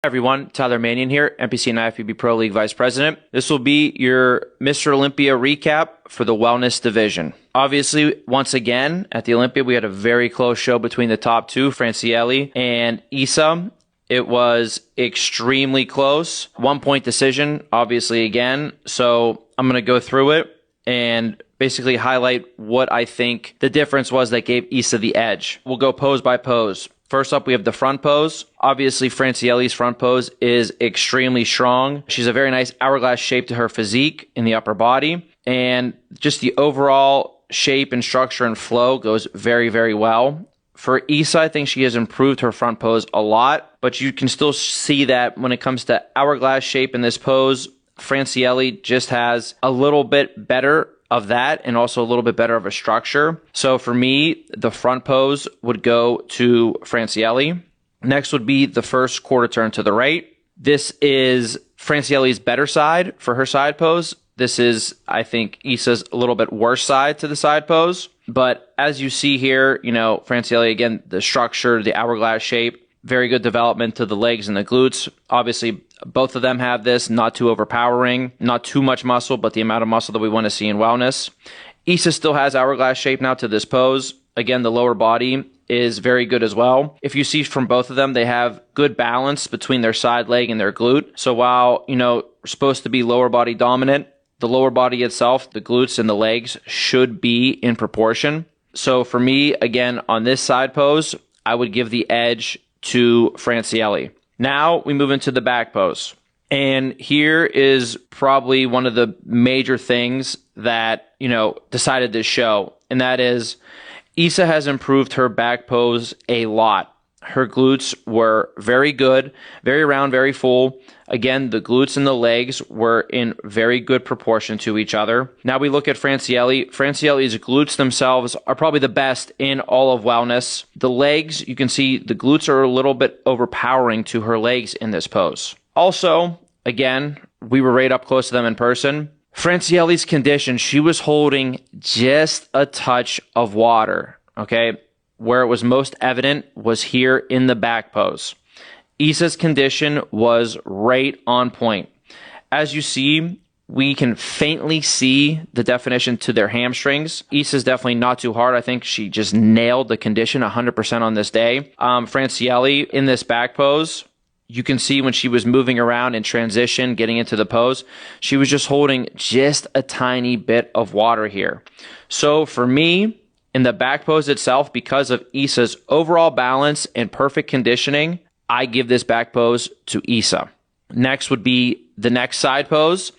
Hi everyone, Tyler Manion here, NPC and IFBB Pro League Vice President. This will be your Mr. Olympia recap for the Wellness Division. Obviously, once again, at the Olympia, we had a very close show between the top two, Francielli and Issa. It was extremely close. 1 point decision, obviously, again. So I'm going to go through it and basically highlight what I think the difference was that gave Issa the edge. We'll go pose by pose. First up, we have the front pose. Obviously, Francielli's front pose is extremely strong. She's a very nice hourglass shape to her physique in the upper body. And just the overall shape and structure and flow goes very, very well. For Issa, I think she has improved her front pose a lot. But you can still see that when it comes to hourglass shape in this pose, Francielli just has a little bit better of that and also a little bit better of a structure. So for me, the front pose would go to Francielli. Next would be the first quarter turn to the right. This is Francielli's better side for her side pose. This is, I think, Issa's a little bit worse side to the side pose. But as you see here, Francielli, again, the structure, the hourglass shape, very good development to the legs and the glutes. Obviously, both of them have this, not too overpowering, not too much muscle, but the amount of muscle that we want to see in wellness. Issa still has hourglass shape now to this pose. Again, the lower body is very good as well. If you see from both of them, they have good balance between their side leg and their glute. So while, we're supposed to be lower body dominant, the lower body itself, the glutes and the legs should be in proportion. So for me, again, on this side pose, I would give the edge to Francielli. Now we move into the back pose. And here is probably one of the major things that, decided this show. And that is Issa has improved her back pose a lot. Her glutes were very good, very round, very full. Again, the glutes and the legs were in very good proportion to each other. Now we look at Francielli. Francielli's glutes themselves are probably the best in all of wellness. The legs, you can see the glutes are a little bit overpowering to her legs in this pose. Also, again, we were right up close to them in person. Francielli's condition, she was holding just a touch of water, okay? Where it was most evident was here in the back pose. Issa's condition was right on point. As you see, we can faintly see the definition to their hamstrings. Issa's definitely not too hard. I think she just nailed the condition 100% on this day. Francielli, in this back pose, you can see when she was moving around in transition, getting into the pose, she was just holding just a tiny bit of water here. So for me, in the back pose itself, because of Issa's overall balance and perfect conditioning, I give this back pose to Issa. Next would be the next side pose.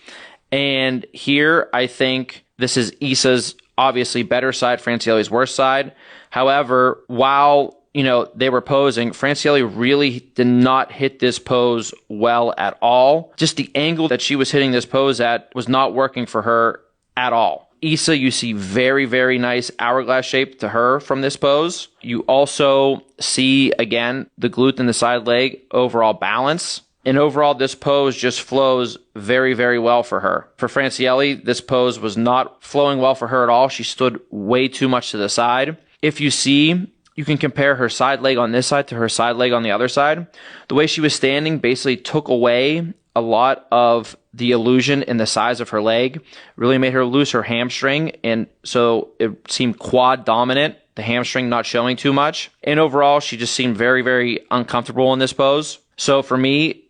And here, I think this is Issa's obviously better side, Francielli's worse side. However, while they were posing, Francielli really did not hit this pose well at all. Just the angle that she was hitting this pose at was not working for her at all. Issa, you see very, very nice hourglass shape to her from this pose. You also see, again, the glute and the side leg overall balance. And overall, this pose just flows very, very well for her. For Francielli, this pose was not flowing well for her at all. She stood way too much to the side. If you see, you can compare her side leg on this side to her side leg on the other side. The way she was standing basically took away a lot of the illusion in the size of her leg, really made her lose her hamstring, and so it seemed quad dominant, the hamstring not showing too much. And overall, she just seemed very, very uncomfortable in this pose. So for me,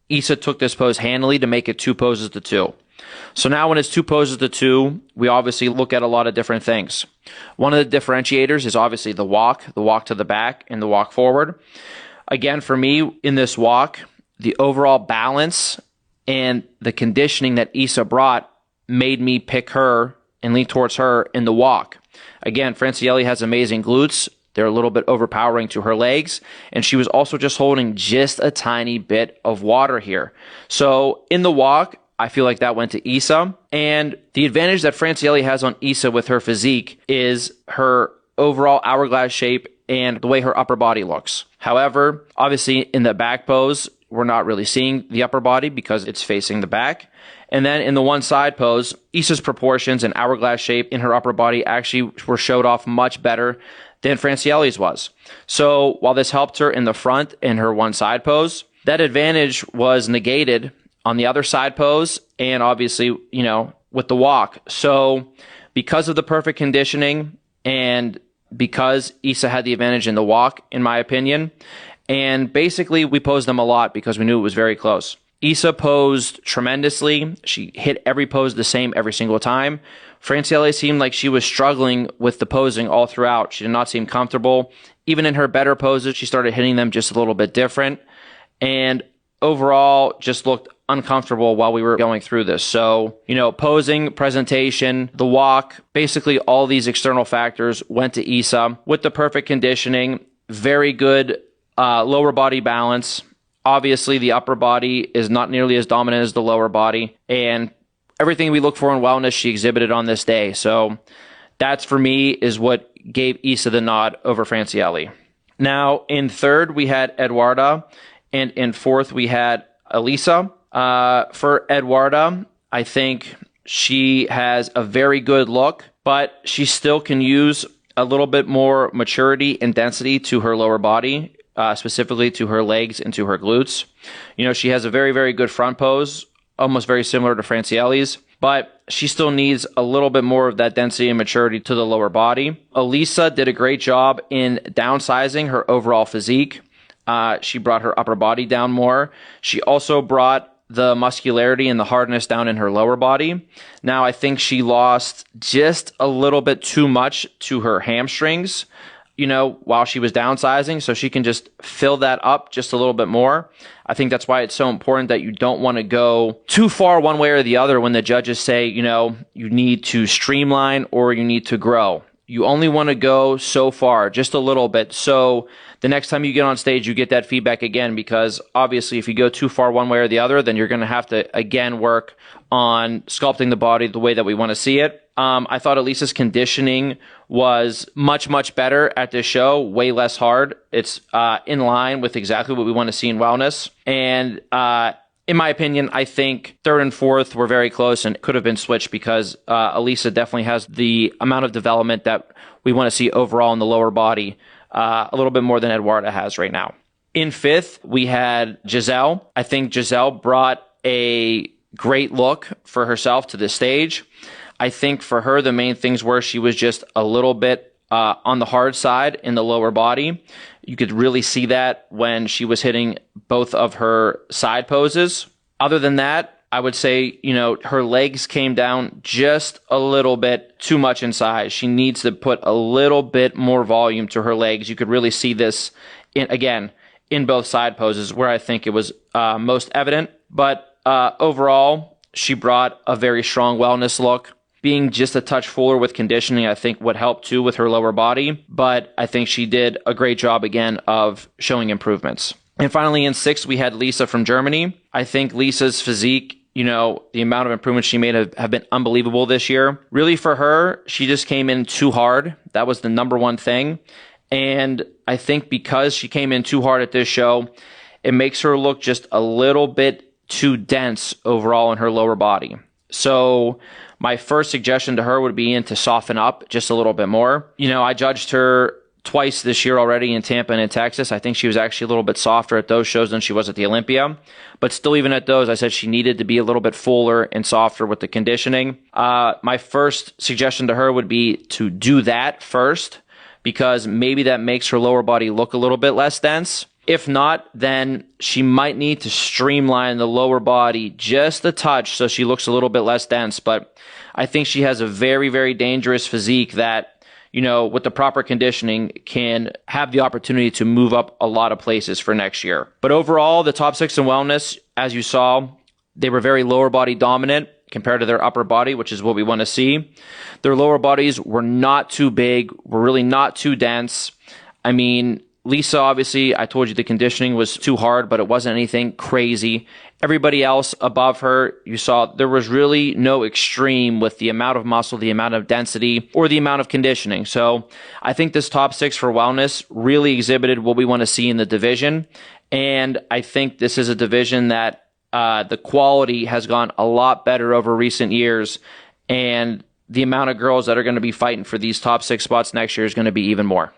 Issa took this pose handily to make it 2 poses to 2. So now when it's 2 poses to 2, we obviously look at a lot of different things. One of the differentiators is obviously the walk to the back, and the walk forward. Again, for me, in this walk, the overall balance and the conditioning that Issa brought made me pick her and lean towards her in the walk. Again, Francielli has amazing glutes. They're a little bit overpowering to her legs. And she was also just holding just a tiny bit of water here. So in the walk, I feel like that went to Issa. And the advantage that Francielli has on Issa with her physique is her overall hourglass shape and the way her upper body looks. However, obviously in the back pose, we're not really seeing the upper body because it's facing the back. And then in the one side pose, Issa's proportions and hourglass shape in her upper body actually were showed off much better than Francielli's was. So while this helped her in the front in her one side pose, that advantage was negated on the other side pose and obviously, with the walk. So because of the perfect conditioning and because Issa had the advantage in the walk, in my opinion, and basically we posed them a lot because we knew it was very close. Issa posed tremendously. She hit every pose the same every single time. Francielle seemed like she was struggling with the posing all throughout. She did not seem comfortable. Even in her better poses, she started hitting them just a little bit different. And overall, just looked uncomfortable while we were going through this. So, posing, presentation, the walk, basically all these external factors went to Issa with the perfect conditioning, very good lower body balance. Obviously, the upper body is not nearly as dominant as the lower body, and everything we look for in wellness, she exhibited on this day. So that's, for me, is what gave Issa the nod over Francielle. Now, in third, we had Eduarda, and in fourth, we had Elisa. For Eduarda, I think she has a very good look, but she still can use a little bit more maturity and density to her lower body, specifically to her legs and to her glutes. She has a very, very good front pose, almost very similar to Francielle's, but she still needs a little bit more of that density and maturity to the lower body. Elisa did a great job in downsizing her overall physique. She brought her upper body down more. She also brought the muscularity and the hardness down in her lower body. Now, I think she lost just a little bit too much to her hamstrings, while she was downsizing, so she can just fill that up just a little bit more. I think that's why it's so important that you don't want to go too far one way or the other when the judges say, you need to streamline or you need to grow. You only want to go so far, just a little bit. So the next time you get on stage, you get that feedback again, because obviously if you go too far one way or the other, then you're going to have to again work on sculpting the body the way that we want to see it. I thought Elisa's conditioning was much, much better at this show, way less hard. It's in line with exactly what we want to see in wellness. And in my opinion, I think third and fourth were very close and could have been switched because Elisa definitely has the amount of development that we want to see overall in the lower body, a little bit more than Eduarda has right now. In fifth, we had Giselle. I think Giselle brought a great look for herself to the stage. I think for her, the main things were she was just a little bit on the hard side in the lower body. You could really see that when she was hitting both of her side poses. Other than that, I would say, her legs came down just a little bit too much in size. She needs to put a little bit more volume to her legs. You could really see this, in both side poses where I think it was most evident. But overall, she brought a very strong wellness look. Being just a touch fuller with conditioning, I think, would help too with her lower body. But I think she did a great job again of showing improvements. And finally, in sixth, we had Lisa from Germany. I think Lisa's physique, the amount of improvements she made have been unbelievable this year. Really, for her, she just came in too hard. That was the number one thing. And I think because she came in too hard at this show, it makes her look just a little bit too dense overall in her lower body. So my first suggestion to her would be to soften up just a little bit more. I judged her twice this year already in Tampa and in Texas. I think she was actually a little bit softer at those shows than she was at the Olympia. But still, even at those, I said she needed to be a little bit fuller and softer with the conditioning. My first suggestion to her would be to do that first, because maybe that makes her lower body look a little bit less dense. If not, then she might need to streamline the lower body just a touch so she looks a little bit less dense. But I think she has a very, very dangerous physique that, with the proper conditioning, can have the opportunity to move up a lot of places for next year. But overall, the top six in wellness, as you saw, they were very lower body dominant compared to their upper body, which is what we want to see. Their lower bodies were not too big, were really not too dense. I mean, Lisa, obviously, I told you the conditioning was too hard, but it wasn't anything crazy. Everybody else above her, you saw there was really no extreme with the amount of muscle, the amount of density, or the amount of conditioning. So I think this top six for wellness really exhibited what we want to see in the division. And I think this is a division that the quality has gone a lot better over recent years. And the amount of girls that are going to be fighting for these top six spots next year is going to be even more.